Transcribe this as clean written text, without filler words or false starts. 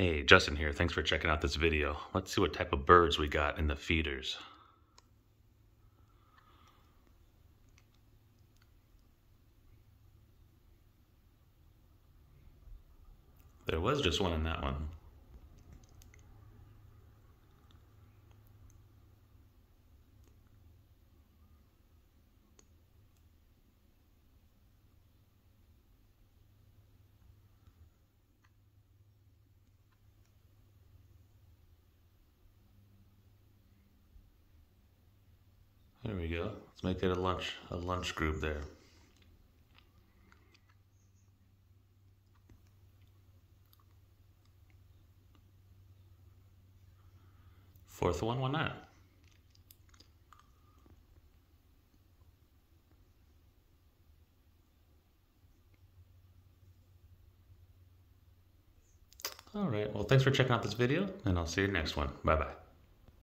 Hey, Justin here. Thanks for checking out this video. Let's see what type of birds we got in the feeders. There was just one in that one. There we go. Let's make it a lunch group there. Fourth one, why not? All right, well, thanks for checking out this video, and I'll see you next one. Bye-bye.